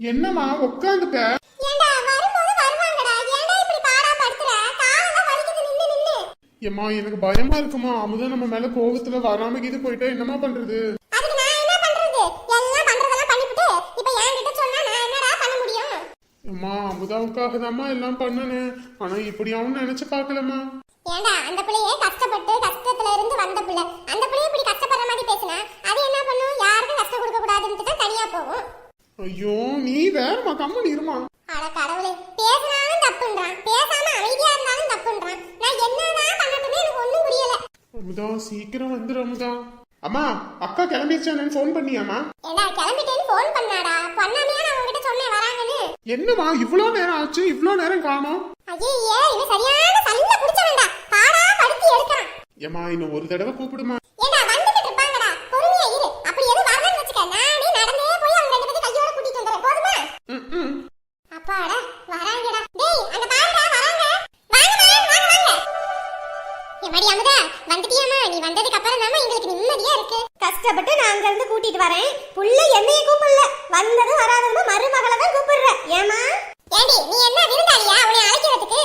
என்னம்மா உட்காந்துட்ட? ஏம்மா எனக்கு பயமா இருக்குமா, அமுதா நம்ம மேல கோவத்துல வராம இது போயிட்டா என்னமா பண்றது? அம்மா அமுதாவுக்காக தான்மா எல்லாம் பண்ணனேன், ஆனா இப்படியாவும் நினைச்சு பாக்கலமா. ஏண்டா அந்த பிள்ளையே கஷ்டப்பட்டு கஷ்டத்துல இருந்து வந்த பிள்ளை, அந்த பிள்ளைய இப்படி கஷ்டப்படுற மாதிரி பேசினா அது என்ன பண்ணும்? யாருக்கும் கஷ்டம் கொடுக்க கூடாதுன்னு தான் தனியா போகும். ஐயோ நீ வேறமா, கம்மன் இருமா. அட கடவுளே, பேசினாலும் தப்புன்றான், பேசாம அமைதியா இருந்தாலும் தப்புன்றான். நான் என்னதான் பண்ணட்டுமே எனக்கு ஒண்ணும் புரியல. அமுதா சீக்கிரம் வந்துரு அமுதா. அம்மா அக்கா கிளம்பிடுச்சானு ஃபோன் பண்ணியாமா? ஏண்டா கிளம்பிட்டேன்னு ஃபோன் பண்ணாடா, பண்ணாமையா நான் உங்ககிட்ட சொன்னேன் வராங்கன்னு. என்னமா இவ்ளோ நேரம் ஆச்சு, இவ்ளோ நேரம் காணோம்? ஐயே இவன் சரியான சல்ல புடிச்சவன்டா, பாடா படுத்தி எடுக்கறான். ஏமா இன்னும் ஒரு தடவை கூப்பிடுமா. ஏண்டா வந்துட்டு இருப்பாங்கடா, பொறுமையா இரு. அப்படி எது வரலன்னு வெச்சுக்க, நானே நடந்தே போய் அவங்க ரெண்டு பேரும் கையோட கூட்டிட்டு வந்துறேன், போதுமா? அப்பாடா வராங்கடா. டேய் அங்க பாருடா வராங்க. வாங்க. எம்மாடி அமுதா வந்துட்டியாமா? நீ வந்ததுக்கு அப்புறம் தான் எங்களுக்கு நிம்மதியா இருக்கு. கஷ்டப்பட்டு நான் அங்க இருந்து கூட்டிட்டு வரேன். புள்ள என்னைய கூப்பிடல, வந்தது வராதது மருமகளை தான் கூப்பிடுற. ஏமா ஏண்டி நீ என்ன விருந்தாளியா உன்னை அழைக்கிறதுக்கு?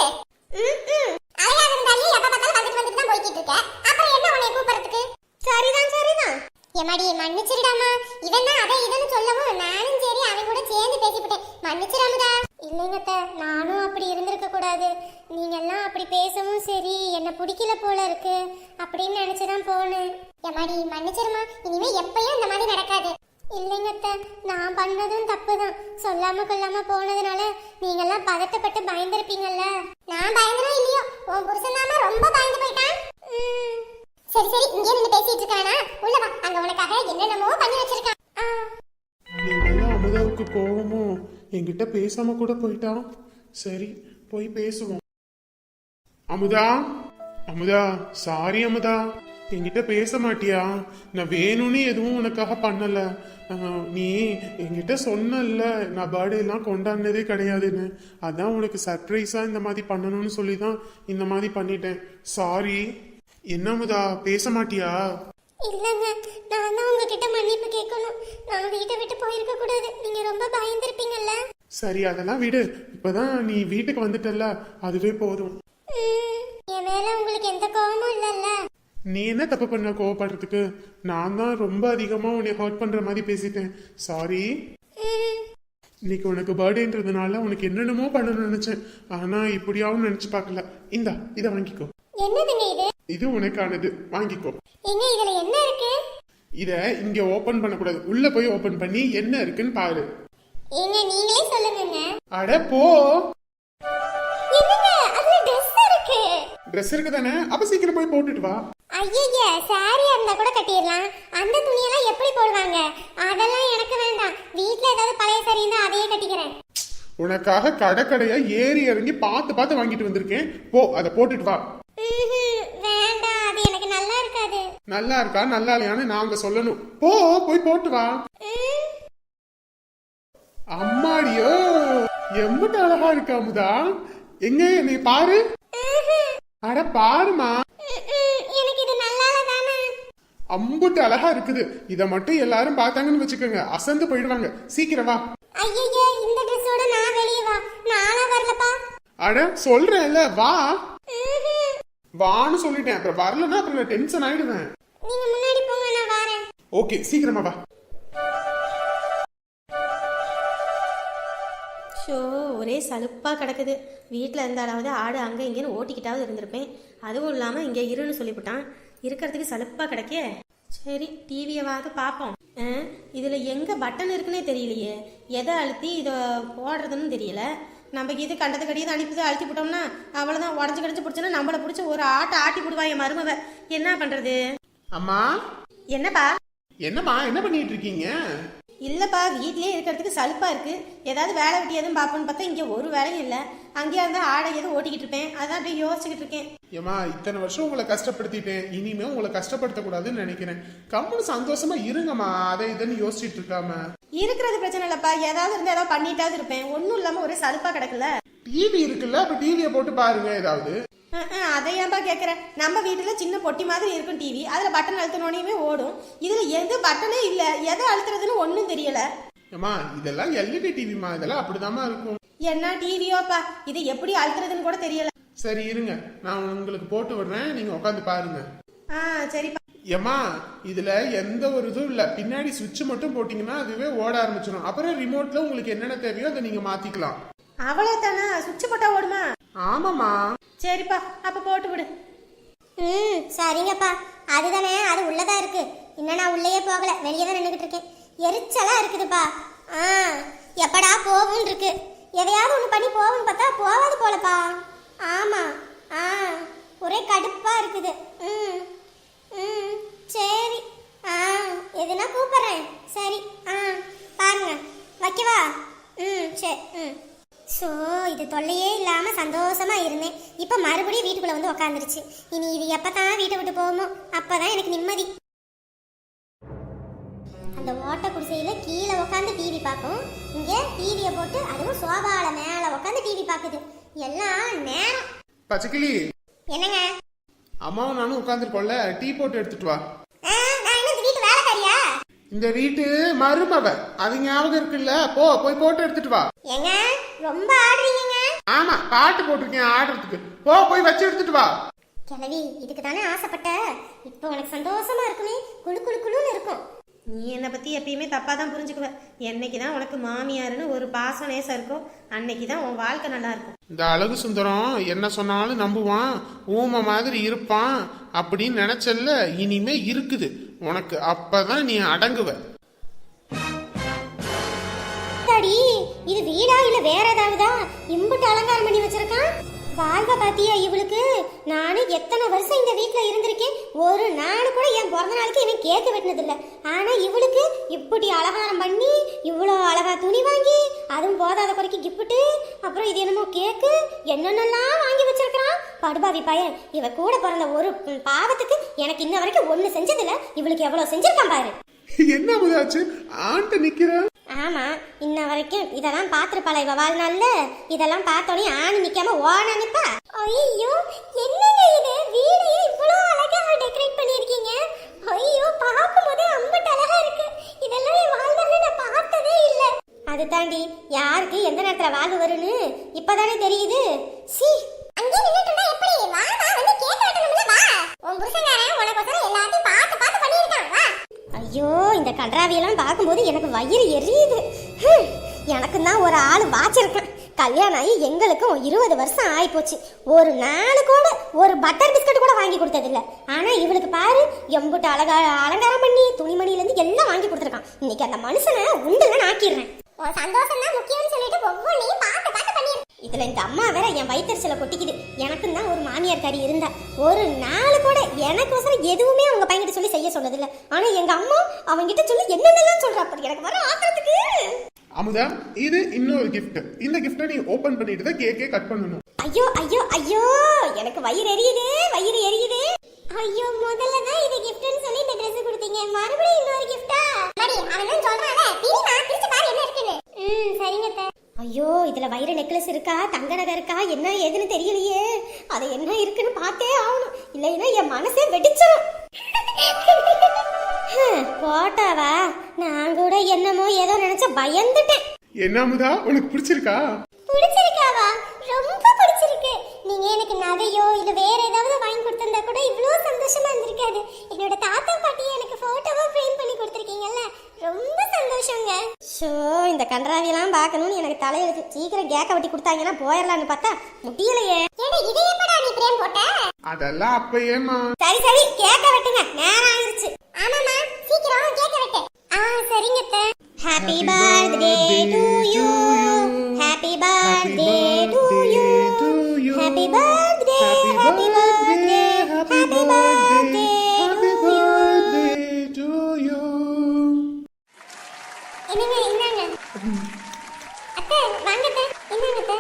அழகா விருந்தாளியா எப்ப பார்த்தாலும் வந்துட்டு தான் போய்கிட்டு இருக்க, அப்புறம் என்ன உன்னை கூப்பிடுறதுக்கு? சரிதான். எம்மாடி மன்னிச்சிருடாமா, இவன் தான் அதை இதுன்னு சொல்லவும் நானும் சரி அவன் கூட சேர்ந்து பேசிவிட்டேன். மன்னிச்சிடாமதா. இல்லைங்கத்த, நானும் அப்படி இருந்திருக்க கூடாது. நீங்க எல்லாம் அப்படி பேசவும் சரி என்ன பிடிக்கல போல இருக்கு அப்படின்னு நினைச்சுதான் போனேன். எம்மாடி மன்னிச்சிருமா, இனிமே எப்பயும் இந்த மாதிரி நடக்காது. இல்லைங்கத்த, நான் பண்ணதும் தப்புதான். சொல்லாம கொல்லாம போனதுனால நீங்க எல்லாம் பதட்டப்பட்டு பயந்துருப்பீங்கல்ல. நான் பயந்துரும் இல்லையோ, உன் புருஷன் தாமா ரொம்ப பயந்து போயிட்டான். சரி இங்கே நின்று பேசிட்டு இருக்கானா? உள்ள வா, அங்க உனக்காக என்னென்னமோ பண்ணி வச்சிருக்கான். நீங்கெல்லாம் அமுதாவுக்கு கோவமோ, என்கிட்ட பேசாம கூட போயிட்டான். சரி போய் பேசுவோம். அமுதா சாரி அமுதா, என்கிட்ட பேச மாட்டியா? நான் வேணும்னு எதுவும் உனக்காக பண்ணல. நீ என்கிட்ட சொன்னல நான் பர்த்டே எல்லாம் கொண்டாடினதே கிடையாதுன்னு, அதான் உனக்கு சர்ப்ரைஸா இந்த மாதிரி பண்ணணும்னு சொல்லிதான் இந்த மாதிரி பண்ணிட்டேன். சாரி. என்ன அமுதா பேச மாட்டியா? இல்லங்க, நான் தான் உங்ககிட்ட மன்னிப்பு கேட்கணும். நான் வீட்டை விட்டு போயிருக்க கூடாது, நீங்க ரொம்ப பயந்துருப்பீங்கல்ல. சரி அதெல்லாம் விடு, இப்பதான் நீ வீட்டுக்கு வந்துட்டல்ல, அதுவே போதும். என் மேல உங்களுக்கு எந்த கோவமும் இல்லல்ல? நீ என்ன தப்பு பண்ண கோவப்படுறதுக்கு? நான் தான் ரொம்ப அதிகமா உன்னை ஹர்ட் பண்ற மாதிரி பேசிட்டேன். சாரி. இன்னைக்கு உனக்கு பர்த்டேன்றதுனால உனக்கு என்னென்னமோ பண்ணணும்னு நினைச்சேன், ஆனா இப்படியாவும் நினைச்சு பார்க்கல. இந்தா இதை வாங்கிக்கோ. என்னதுங்க இது? இது உனக்கானது, வாங்கிக்கோ. எங்க இதுல என்ன இருக்கு? இத இங்க ஓபன் பண்ண கூடாது, உள்ள போய் ஓபன் பண்ணி என்ன இருக்குன்னு பாரு. ஏங்க நீங்களே சொல்லுங்க. அட போ. என்னங்க அதுல Dress இருக்கு? Dress இருக்கு தானே, அப்ப சீக்கிரம் போய் போட்டுட்டு வா. ஐயய்ய, சாரியா இருந்தா கூட கட்டிடலாம், அந்த துணியெல்லாம் எப்படி போடுவாங்க? அதெல்லாம் எனக்கு வேண்டாம். வீட்ல ஏதாவது பழைய சாரி இருந்தா அதையே கட்டிக்கிறேன். உனக்காக கடையா ஏறி இறங்கி பார்த்து வாங்கிட்டு வந்திருக்கேன், போ அதை போட்டுட்டு வா. வேண்டாம், அது எனக்கு நல்லா இருக்காது. நல்லா இருக்கா நல்லா இல்லையான்னு நாங்க சொல்லணும், போய் போட்டு வா. அம்மாடியோ எம்பிட்டு அழகா இருக்கா அமுதா, எங்க நீ பாரு. அட பாருமா, எனக்கு இது நல்லா தானே. அம்புட்டு அழகா இருக்குது. இத மட்டும் எல்லாரும் பார்த்தாங்கன்னு வச்சுக்கோங்க, அசந்து போயிடுவாங்க. சீக்கிரம் வா. ஐயய்ய, இந்த Dressோட நான் வெளியே வா, நானா வரலப்பா. அட சொல்றேன்ல வா. வான்னு சொல்லிட்டேன், அப்புறம் வரலன்னா அப்புறம் நான் டென்ஷன் ஆயிடுவேன். நீங்க முன்னாடி போங்க, நான் வரேன். ஓகே சீக்கிரமா வா. ஷோ ஒரே சலுப்பா கிடக்குது. வீட்டில் இருந்தாலாவது ஆடு அங்கே இங்கேன்னு ஓட்டிக்கிட்டாவது இருந்திருப்பேன். அதுவும் இல்லாமல் இங்கே இருன்னு சொல்லிவிட்டான். இருக்கிறதுக்கு சலுப்பாக கிடைக்கே. சரி டிவியவாவது பார்ப்போம். இதில் எங்கே பட்டன் இருக்குன்னே தெரியலையே, எதை அழுத்தி இதை போடுறதுன்னு தெரியல. நம்ம இது கண்டது கடியது அனுப்பி அழுத்தி போட்டோம்னா அவ்வளோதான், உடஞ்சி கடிச்சு பிடிச்சோன்னா நம்மளை பிடிச்சி ஒரு ஆட்டி போடுவா என் மருமவ. என்ன பண்ணுறது? அம்மா. என்னப்பா என்ன பண்ணிட்டு இருக்கீங்க? இல்லைப்பா, வீட்லேயே இருக்கிறதுக்கு சலுப்பாக இருக்குது. ஏதாவது வேலை வெட்டி எதுவும் பார்ப்போன்னு பார்த்தா இங்கே ஒரு வேலையும் இல்லை. அங்கேயா இருந்தால் ஆடை எதுவும் ஓட்டிக்கிட்டு இருப்பேன், அதான் அப்படியே யோசிச்சுக்கிட்டு இருக்கேன். ஏமா இத்தனை வருஷம் உங்களை கஷ்டப்படுத்திட்டேன், இனிமே உங்களை கஷ்டப்படுத்தக்கூடாதுன்னு நினைக்கிறேன். கம்முன்னு சந்தோஷமா இருங்கம்மா, அதை இதுன்னு யோசிச்சுட்டு இருக்காம. இருக்கிறது பிரச்சனை இல்லைப்பா, ஏதாவது இருந்து ஏதாவது பண்ணிட்டாவது இருப்பேன். ஒன்றும் இல்லாமல் ஒரே சலுப்பாக கிடக்கல. டிவி இருக்குல்ல, அப்போ டிவியை போட்டு பாருங்க ஏதாவது. அதை ஏன்பா கேட்குறேன்? நம்ம வீட்டில் சின்ன பொட்டி மாதிரி இருக்கும் டிவி, அதில் பட்டன் அழுத்தினோனையுமே ஓடும். இதில் எந்த பட்டனே இல்லை, எதை அழுத்துறதுன்னு ஒன்றும் தெரியல. ஏமா இதெல்லாம் எல்இடி டிவிமா, இதெல்லாம் அப்படிதாம்மா இருக்கும். என்ன டிவியோப்பா, இது எப்படி அழுத்துறதுன்னு கூட தெரியல. சரி இருங்க, நான் உங்களுக்கு போட்டு விடுறேன், நீங்க உட்காந்து பாருங்க. சரிப்பா. ஏமா இதுல எந்த ஒரு இதுவும் இல்ல, பின்னாடி சுவிட்ச் மட்டும் போட்டீங்கன்னா அதுவே ஓட ஆரம்பிச்சிடும். அப்புறம் ரிமோட்ல உங்களுக்கு என்னென்ன தேவையோ அதை நீங்க மாத்திக்கலாம். அவ்வளவுதானா? சுவிட்ச் போட்டா ஓடுமா? ஆமாமா. சரிப்பா, அப்ப போட்டு விடு. சரிங்கப்பா. அதுதானே, அது உள்ளதா இருக்கு. இன்னும் நான் உள்ளேயே போகல, வெளியே தான் நின்றுகிட்டு இருக்கேன். எரிச்சலா இருக்குதுப்பா. எப்படா போகும் இருக்கு. எதையாவது ஒண்ணு பண்ணி போகும்னு பார்த்தா போவாது போலப்பா. ஆமா. ஒரே கடுப்பா இருக்குது. சரி. எதுனா கூப்பிடுறேன். சரி. பாருங்க, வைக்கவா? சரி. ஸோ இது தொல்லையே இல்லாம சந்தோஷமா இருந்தேன். இப்ப மறுபடியும் வீட்டுக்குள்ள வந்து உக்காந்துருச்சு. இனி இது எப்பதான் வீட்டை விட்டு போகுமோ அப்பதான் எனக்கு நிம்மதி. அந்த ஓட்ட குடிசையில கீழே உட்காந்து டிவி பார்க்கும், இங்க டிவியை போட்டு அதுவும் சோபால மேல உட்காந்து டிவி பார்க்குது. எல்லாம் நேரம். பச்சைக்கிளி, என்னங்க? அம்மாவும் நானும் உட்காந்துருக்கோம்ல, டீ போட்டு எடுத்துட்டு வா. நான் என்ன இந்த வீட்டு வேலைக்காரியா? இந்த வீட்டு மருமவ, அது ஞாபகம் இருக்குல்ல, போய் போட்டு எடுத்துட்டு வா. ஏங்க ரொம்ப ஆடுறீங்க. ஆமா, பாட்டு போட்டிருக்கேன் ஆடுறதுக்கு. போய் வச்சு எடுத்துட்டு வா. கிழவி, இதுக்கு தானே ஆசைப்பட்ட. இப்போ உனக்கு சந்தோஷமா இருக்குமே, குளு குளு குளுன்னு இருக்கும். நீ என்னை பத்தி எப்பயுமே தப்பா தான் புரிஞ்சுக்குவ. என்னைக்குதான் உனக்கு மாமியாருன்னு ஒரு பாசம் நேசம் இருக்கும், அன்னைக்குதான் உன் வாழ்க்கை நல்லா இருக்கும். இந்த அழகு சுந்தரம் என்ன சொன்னாலும் நம்புவான், ஊமை மாதிரி இருப்பான் அப்படின்னு நினைச்சல்ல, இனிமே இருக்குது உனக்கு. அப்பதான் நீ அடங்குவ. இது வீடா இல்ல வேற ஏதாவதா? இம்புட்டு அலங்காரம் பண்ணி வச்சிருக்கான். வாழ்வ பாத்தியா இவளுக்கு? நானும் எத்தனை வருஷம் இந்த வீட்டுல இருந்திருக்கேன், ஒரு நாள் கூட என் பிறந்த நாளுக்கு இவன் கேக்கு வெட்டினது இல்ல. ஆனா இவளுக்கு இப்படி அலங்காரம் பண்ணி, இவ்வளோ அழகா துணி வாங்கி, அதுவும் போதாத குறைக்கு கிஃப்ட்டு, அப்புறம் இது என்னமோ கேக்கு, என்னென்னலாம் வாங்கி வச்சிருக்கான். படுபாவி பையன். இவ கூட பிறந்த ஒரு பாவத்துக்கு எனக்கு இன்ன வரைக்கும் ஒண்ணு செஞ்சதில்ல, இவளுக்கு எவ்வளவு செஞ்சிருக்கான் பாரு. என்ன முதாச்சு ஆண்ட நிக்கிற? ஆமா, இன்ன வரைக்கும் இதெல்லாம் பாத்துருப்பாள இவ வாழ்நாள்ல. இதெல்லாம் பார்த்தோன்னே ஆணி நிக்காம ஓன நிப்பா. ஐயோ, என்னங்க இது? வீடையே இவ்வளோ அழகா டெக்கரேட் பண்ணிருக்கீங்க. ஐயோ, பார்க்கும்போதே அம்பட்டு அழகா இருக்கு. இதெல்லாம் என் வாழ்நாள்ல நான் பார்த்ததே இல்ல. அது தாண்டி யாருக்கு எந்த நேரத்துல வாழ்வு வரும்னு இப்பதானே தெரியுது. சி, அங்கே நின்னுட்டு இருந்தா எப்படி? வா வந்து கேக் வெட்டணும்ல, வா. உன் புருஷன்காரன் உனக்கு எல்லாத்தையும் பார்த்து பார்த்து பண்ணிருக்கான், வா. ஐயோ, இந்த கன்றாவியெல்லாம் பார்க்கும்போது எனக்கு வயிறு எரியுது. எனக்கு தான் ஒரு ஆள் வாச்சிருக்கேன். கல்யாணம் ஆகி எங்களுக்கும் 20 வருஷம் ஆயிப்போச்சு. ஒரு நாள் கூட ஒரு பட்டர் பிஸ்கட் கூட வாங்கி கொடுத்ததில்ல. ஆனா இவளுக்கு பாரு, எம்புட்டு அலங்காரம் பண்ணி துணிமணிலேருந்து எல்லாம் வாங்கி கொடுத்துருக்கான். இன்னைக்கு அந்த மனுஷனை உண்டுல நாக்கிடுறேன். சந்தோஷம் தான் முக்கியம்னு சொல்லிட்டு ஒவ்வொன்றையும் பார்த்து பார்த்து பண்ணிடுறேன். இதுல இந்த அம்மா வேற என் வயிற்றுல கொட்டிக்குது. எனக்கும் தான் ஒரு மாமியார் காரி இருந்தா, ஒரு நாள் கூட எனக்கோசரம் எதுவுமே அவங்க பையன்கிட்ட சொல்லி செய்ய சொன்னதில்லை. ஆனா எங்க அம்மா அவங்கிட்ட சொல்லி என்னென்னலாம் சொல்றா. அப்படி எனக்கு வர ஆத்திரத்துக்கு. அமுதா, இது இன்னொரு கிஃப்ட். இந்த கிஃப்ட்டை நீ ஓபன் பண்ணிட்டு தான் கேக்கே கட் பண்ணணும். ஐயோ ஐயோ ஐயோ, எனக்கு வயிறு எரியுது, வயிறு எரியுது. ஐயோ, முதல்ல தான் இது கிஃப்ட்னு சொல்லி இந்த Dress கொடுத்தீங்க, மறுபடியும் இன்னொரு கிஃப்ட்டா? மடி, அவன் சொல்றானே, பிரிமா பிரிச்சு பாரு என்ன இருக்குன்னு. சரிங்க அத்தை. ஐயோ, இதுல வைர நெக்லஸ் இருக்கா, தங்க நகை இருக்கா, என்ன ஏதுன்னு தெரியலையே. அது என்ன இருக்குன்னு பார்த்தே ஆகணும், இல்லைன்னா என் மனசே வெடிச்சிடும். போட்டாவா? நான் கூட என்னமோ ஏதோ நினைச்ச பயந்துட்டேன். என்ன அமுதா, உனக்கு பிடிச்சிருக்கா? பிடிச்சிருக்காவா? ரொம்ப பிடிச்சிருக்கு. நீங்க எனக்கு நகையோ இல்ல வேற ஏதாவது வாங்கி கொடுத்திருந்தா கூட இவ்ளோ சந்தோஷமா இருந்திருக்காது. என்னோட தாத்தா பாட்டி எனக்கு போட்டோவா ஃப்ரேம் பண்ணி கொடுத்திருக்கீங்கல்ல, ரொம்ப சந்தோஷங்க. ஷோ, இந்த கன்றாவியெல்லாம் பார்க்கணும்னு எனக்கு தலையெழுத்து. சீக்கிரம் கேக்க வெட்டி கொடுத்தாங்கன்னா போயிடலான்னு பார்த்தா முடியலையே. ஏடா, இதை எப்படா நீ ஃப்ரேம் போட்ட? அதெல்லாம் அப்பயேமா. சரி சரி, கேக்க வெட்டுங்க, நேரம் ஆயிருச்சு. ஆமாமா, சீக்கிரம் கேக்க வெட்டு. சரிங்க அத்தை. Happy birthday to you, happy birthday to you, happy birthday, happy birthday, happy birthday to you. என்னங்க இந்தாங்க அத்தை, வாங்க அத்தை, இந்தாங்க அத்தை.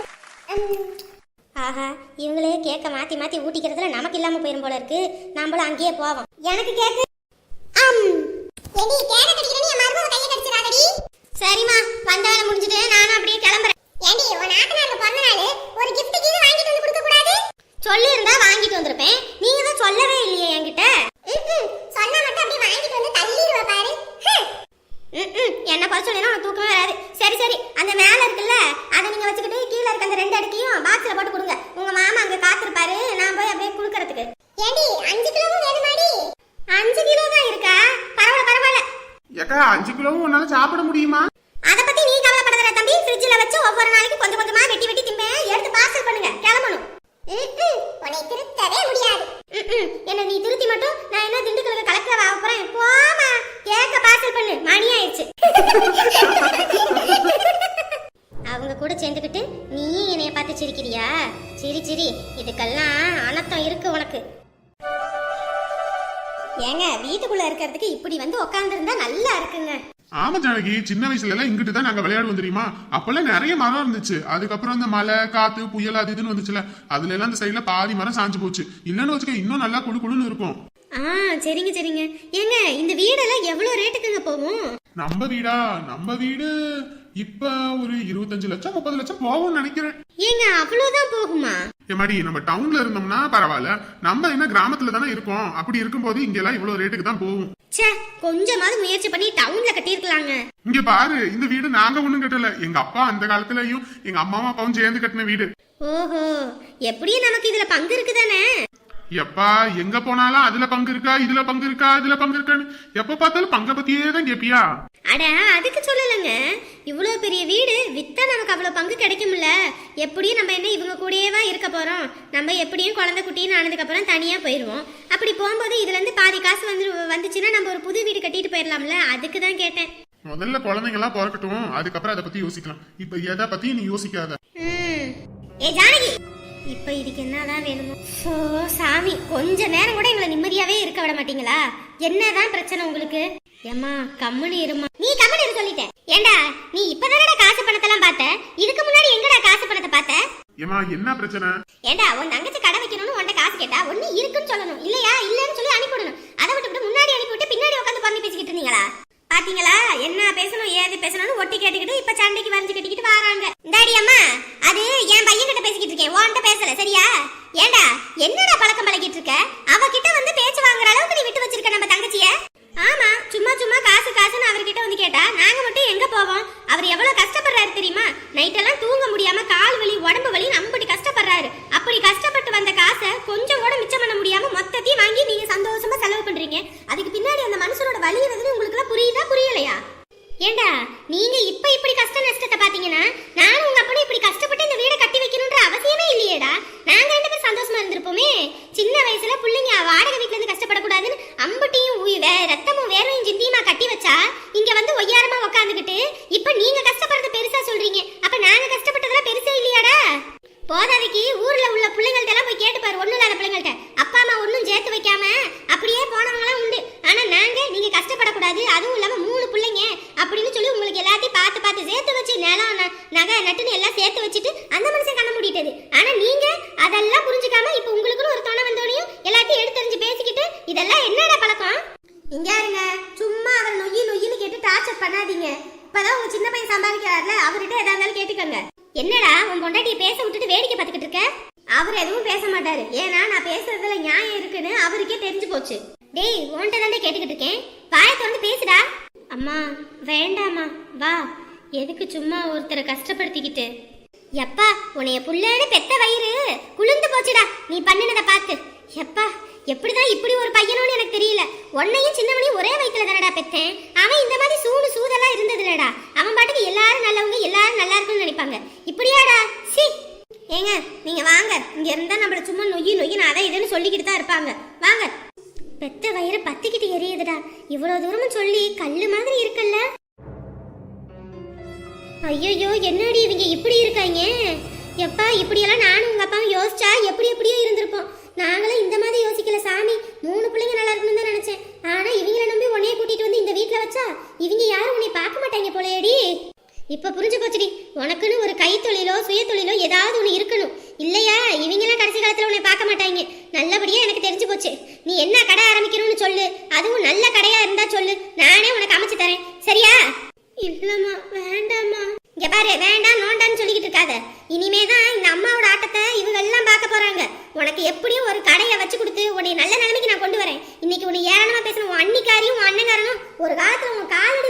ஆஹா, இவங்களே கேக்க மாத்தி மாத்தி ஊட்டிக்கிறதுல நமக்கு இல்லாம போயிரும் போல இருக்கு. நாமளும் அங்கேயே போவோம். எனக்கு கேக்கு சரிம்மா, வந்த வேலை முடிஞ்சிட்டு நானும் அப்படியே கிளம்புறேன். ஏண்டி, உன் நாத்தனாருக்கு பிறந்த நாள், ஒரு gift கீது வாங்கிட்டு வந்து கொடுக்க கூடாது? சொல்லி இருந்தா வாங்கிட்டு வந்திருப்பேன். நீங்க தான் சொல்லவே இல்லையே என்கிட்ட. சொன்னா மட்டும் அப்படியே வாங்கிட்டு வந்து தள்ளிடுவ பாரு. என்ன புதைச்சோன்னா உனக்கு தூக்கமே வராது. சரி சரி, அந்த மேல இருக்குல்ல அதை நீங்க வச்சுக்கிட்டு கீழே இருக்க அந்த 2 அடுக்கையும் பாக்ஸ்ல போட்டு கொடுங்க. உங்க மாமா அங்க காத்திருப்பாரு, நான் போய் அப்படியே குடுக்கறதுக்கு. ஏடி 5 கிலோவும் வேணுமாடி? 5 கிலோ தான் இருக்கா? பரவாயில்ல பரவாயில்ல. ஏக்கா 5 கிலோவும் உன்னால சாப்பிட முடியுமா? அத பத்தி நீ கவலைப்படாத தம்பி. ஃப்ரிட்ஜ்ல வச்சு ஒவ்வொரு நாளைக்கு கொஞ்சம் கொஞ்சமா வெட்டி வெட்டி திம்பே. எடுத்து பார்சல் பண்ணுங்க, கிளம்பணும். உன்னை திருத்தவே முடியாது. என்ன நீ திருத்தி மட்டும் நான் என்ன திண்டுக்கலுக்கு கலெக்டர் ஆக போறேன்? போமா, கேக்க பார்சல் பண்ணு, மணி ஆயிடுச்சு. அவங்க கூட சேர்ந்துக்கிட்டு நீ என்னைய பார்த்து சிரிக்கிறியா? சிரி சிரி, இதுக்கெல்லாம் அனர்த்தம் இருக்கு உனக்கு. ஏங்க வீட்டுக்குள்ள இருக்கிறதுக்கு இப்படி வந்து உட்கார்ந்துருந்தா நல்லா இருக்குங்க. ஆமா ஜானகி, சின்ன வயசுல எல்லாம் இங்கிட்டு தான் நாங்க விளையாடுவோம் தெரியுமா? அப்பெல்லாம் நிறைய மரம் இருந்துச்சு. அதுக்கப்புறம் இந்த மழை காத்து புயல் அது இதுன்னு வந்துச்சுல, அதுல எல்லாம் இந்த சைடுல பாதி மரம் சாஞ்சு போச்சு. இல்லன்னு வச்சுக்க இன்னும் நல்லா குழு குழுன்னு இருக்கும். சரிங்க சரிங்க. ஏங்க இந்த வீடெல்லாம் எவ்வளவு ரேட்டுக்குங்க போகும்? நம்ம வீடு இப்ப ஒரு 25 லட்சம் 30 லட்சம் போகும்னு நினைக்கிறேன். ஏங்க அவ்வளவுதான் போகுமா? ஏமாடி, நம்ம டவுன்ல இருந்தோம்னா பரவாயில்ல, நம்ம என்ன கிராமத்துல தானே இருக்கோம். அப்படி இருக்கும்போது இங்க எல்லாம் இவ்வளவு ரேட்டுக்கு தான் போகும். ச்சே, கொஞ்சமாவது முயற்சி பண்ணி டவுன்ல கட்டியிருக்கலாங்க. இங்க பாரு, இந்த வீடு நாங்க ஒண்ணும் கட்டல, எங்க அப்பா அந்த காலத்துலயும் எங்க அம்மாவும் அப்பாவும் சேர்ந்து கட்டின வீடு. ஓஹோ, எப்படியும் நமக்கு இதுல பங்கு இருக்குதானே? எப்பா எங்க போனாலும் அதுல பங்கு இருக்கா, இதுல பங்கு இருக்கா, இதுல பங்கு இருக்கான்னு எப்ப பார்த்தாலும் பங்க பத்தியே தான் கேப்பியா? அட அதுக்கு சொல்லலங்க, இவ்வளவு பெரிய வீடு வித்தா நமக்கு அவ்வளவு பங்கு கிடைக்கும்ல. எப்படியும் நம்ம என்ன இவங்க கூடயேவா இருக்க போறோம்? நம்ம எப்படியும் குழந்தை குட்டின்னு ஆனதுக்கு அப்புறம் தனியா போயிருவோம். அப்படி போகும்போது இதுல இருந்து பாதி காசு வந்துச்சுன்னா நம்ம ஒரு புது வீடு கட்டிட்டு போயிடலாம்ல. அதுக்கு தான் கேட்டேன். முதல்ல குழந்தைங்க எல்லாம் பிறக்கட்டும், அதுக்கப்புறம் அதை பத்தி யோசிக்கலாம். இப்ப எதை பத்தி நீ யோசிக்காத. ஏ ஜானகி, இப்ப இதுக்கு என்னதான் வேணுமோ? சாமி, கொஞ்ச நேரம் கூட எங்களை நிம்மதியாவே இருக்க விட மாட்டீங்களா? என்னதான் பிரச்சனை உங்களுக்கு? ஏமா கம்முனு இருமா. நீ கம்மன் இரு சொல்லிட்டேன். ஏண்டா நீ இப்பதானடா காசு பணத்தெல்லாம் பார்த்த, இதுக்கு முன்னாடி எங்கடா காசு பணத்தை பார்த்த? ஏமா என்ன பிரச்சனை? ஏண்டா உன் தங்கச்சி கடை வைக்கணும்னு உன்கிட்ட காசு கேட்டா ஒண்ணு இருக்குன்னு சொல்லணும், இல்லையா இல்லன்னு சொல்லி அனுப்பிவிடணும். அதை விட்டு முன்னாடி அனுப்பிவிட்டு பின்னாடி உட்காந்து பண்ணி பேசிக்கிட்டு இருந்தீங்களா? பாத்தீங்களா என்ன பேசணும் ஏது பேசணும்னு ஒட்டி கேட்டுக்கிட்டு இப்ப சண்டைக்கு வரைஞ்சு கட்டிக்கிட்டு வராங்க. இந்தாடி அம்மா, அது என் பையன் கிட்ட பேசிக்கிட்டு இருக்கேன், உன்கிட்ட பேசல சரியா? ஏண்டா என்னடா பழக்கம் பழகிட்டு இருக்க? அவகிட்ட வந்து பேச்சு வாங்குற அளவுக்கு நீ விட்டு வச்சிருக்க நம்ம தங்கச்சிய. ஆமா, சும்மா சும்மா காசு காசுன்னு அவர்கிட்ட வந்து கேட்டா நாங்க மட்டும் எங்க போவோம்? அவர் எவ்வளவு கஷ்டப்படுறாரு தெரியுமா? நைட்டெல்லாம் தூங்க முடியாம கால் வலி உடம்பு வலி நம்படி கஷ்டப்படுறாரு. அப்படி கஷ்டப்பட்டு வந்த காசை கொஞ்சம் கூட மிச்சம் பண்ண முடியாம மொத்தத்தையும் வாங்கி நீங்க சந்தோஷமா செலவு பண்றீங்க. அதுக்கு பின்னாடி அந்த மனுஷனோட வலி எதுன்னு உங்களுக்கு எல்லாம் புரியுதா புரியலையா? ஏண்டா நீங்க இப்ப இப்படி கஷ்ட நஷ்டத்தை பாத்தீங்கன்னா நானும் உங்க அப்பனும் இப்படி கஷ்டப்பட்டு இந்த வீடை கட்டி வைக்கணும்ன்ற அவசியமே இல்லையேடா. நாங்க 2 பேரும் சந்தோஷமா இருந்திருப்போமே. சின்ன வயசுல பிள்ளைங்க வாடகை வீட்டுல இருந்து கஷ்டப்படக்கூடாதுன்னு அம்பட்டியும் ரத்தமும் வேர்வையும் சிந்தியுமா கட்டி வச்சா இங்க வந்து ஒய்யாரமா உட்காந்துக்கிட்டு இப்ப நீங்க கஷ்டப்படுறது பெருசா சொல்றீங்க. அப்ப நாங்க கஷ்டப்பட்டதெல்லாம் பெருசா இல்லையாடா? போதாதைக்கு ஊர்ல உள்ள பிள்ளைங்கள்ட்ட எல்லாம் போய் கேட்டு பாரு, ஒண்ணும் இல்லாத பிள்ளைங்கள்ட்ட அப்பா அம்மா ஒன்னும் சேர்த்து வைக்காம அப்படியே போனவங்களாம் உண்டு. ஆனா நாங்க நீங்க கஷ்டப்படக்கூடாது, அதுவும் இல்லாம 3 பிள்ளைங்க அப்படின்னு சொல்லி உங்களுக்கு எல்லாத்தையும் பார்த்து பார்த்து சேர்த்து வச்சு நிலம் நகை நட்டுன்னு எல்லாம் சேர்த்து வச்சுட்டு அந்த மனுஷன் கண்ண மூடிட்டது. ஆனா நீங்க அதெல்லாம் புரிஞ்சுக்காம இப்ப உங்களுக்குன்னு ஒரு துணை வந்தோடையும் எல்லாத்தையும் எடுத்தறிஞ்சு பேசிக்கிட்டு இதெல்லாம் என்னடா பழக்கம்? இங்க இருங்க, சும்மா அவர் நொய்யின்னு கேட்டு டார்ச்சர் பண்ணாதீங்க. இப்பதான் உங்க சின்ன பையன் சம்பாதிக்கிறாருல, அவர்கிட்ட எதா இருந்தாலும் கேட்டுக்கங்க. என்னடா உன் பொண்டாட்டியை பேச விட்டுட்டு வேடிக்கை பார்த்துக்கிட்டு இருக்க? அவர் எதுவும் பேச மாட்டாரு, ஏன்னா நான் பேசுறதுல நியாயம் இருக்குன்னு அவருக்கே தெரிஞ்சு போச்சு. டேய் உன்கிட்ட தானே கேட்டுக்கிட்டு இருக்கேன், வாயை திறந்து பேசுடா. அம்மா வேண்டாமா, வா. எதுக்கு சும்மா ஒருத்தரை கஷ்டப்படுத்திக்கிட்டு? எப்பா உன்னைய புள்ளன்னு பெத்த வயிறு குளிர்ந்து போச்சுடா நீ பண்ணினதை பார்த்து. எப்பா எப்படிதான் இப்படி ஒரு பையனோன்னு எனக்கு தெரியல. உன்னையும் சின்னவனையும் ஒரே வயிற்றுல தானடா பெத்தேன். அவன் இந்த மாதிரி சூதெல்லாம் இருந்தது இல்லடா. அவன் பாட்டுக்கு எல்லாரும் நல்லவங்க எல்லாரும் நல்லா இருக்குன்னு நினைப்பாங்க. இப்படியாடா? சி ஏங்க நீங்க வாங்க, இங்க இருந்தா நம்மள சும்மா நொய்யின்னு அதை இதுன்னு சொல்லிக்கிட்டு தான் இருப்பாங்க. வாங்க. பெத்த வயிறு பத்திக்கிட்டு எரியுதுடா. இவ்வளவு தூரமும் சொல்லி கல்லு மாதிரி இருக்குல்ல. ஐயோ என்னடி இவங்க இப்படி இருக்காங்க? எப்பா இப்படியெல்லாம் நானும் உங்க அப்பாவும் யோசிச்சா எப்படியோ இருந்திருப்போம். நாங்களும் இந்த மாதிரி யோசிக்கல சாமி. 3 பிள்ளைங்க நல்லா இருக்கணும்னு தான் நினைச்சேன். ஆனா இவங்களை நம்பி உன்னைய கூட்டிட்டு வந்து இந்த வீட்டுல வச்சா இவங்க யாரும் உன்னை பார்க்க மாட்டாங்க போலயேடி. இப்ப புரிஞ்சு போச்சுடி, உனக்குன்னு ஒரு கைத்தொழிலோ சுயதொழிலோ ஏதாவது ஒண்ணு இருக்கணும். இல்லையா இவங்கெல்லாம் கடைசி காலத்துல உன்னை பார்க்க மாட்டாங்க. நல்லபடியா எனக்கு தெரிஞ்சு போச்சு. நீ என்ன கடை ஆரம்பிக்கணும்னு சொல்லு, அதுவும் நல்ல கடையா இருந்தா சொல்லு, நானே உனக்கு அமைச்சு தரேன் சரியா? இல்லம்மா வேண்டாமா. இங்க பாரு, வேண்டாம் நோண்டான்னு சொல்லிக்கிட்டு இருக்காத. இனிமேதான் இந்த அம்மாவோட ஆட்டத்தை இவங்க எல்லாம் பார்க்க போறாங்க. உனக்கு எப்படியும் ஒரு கடையை வச்சு கொடுத்து உன்னை நல்ல நிலைமைக்கு நான் கொண்டு வரேன். இன்னைக்கு உன்னை ஏளனமா பேசணும் உன் அண்ணிக்காரியும் உன் அண்ணங்காரனும் ஒரு காலத்துல உன் காலடி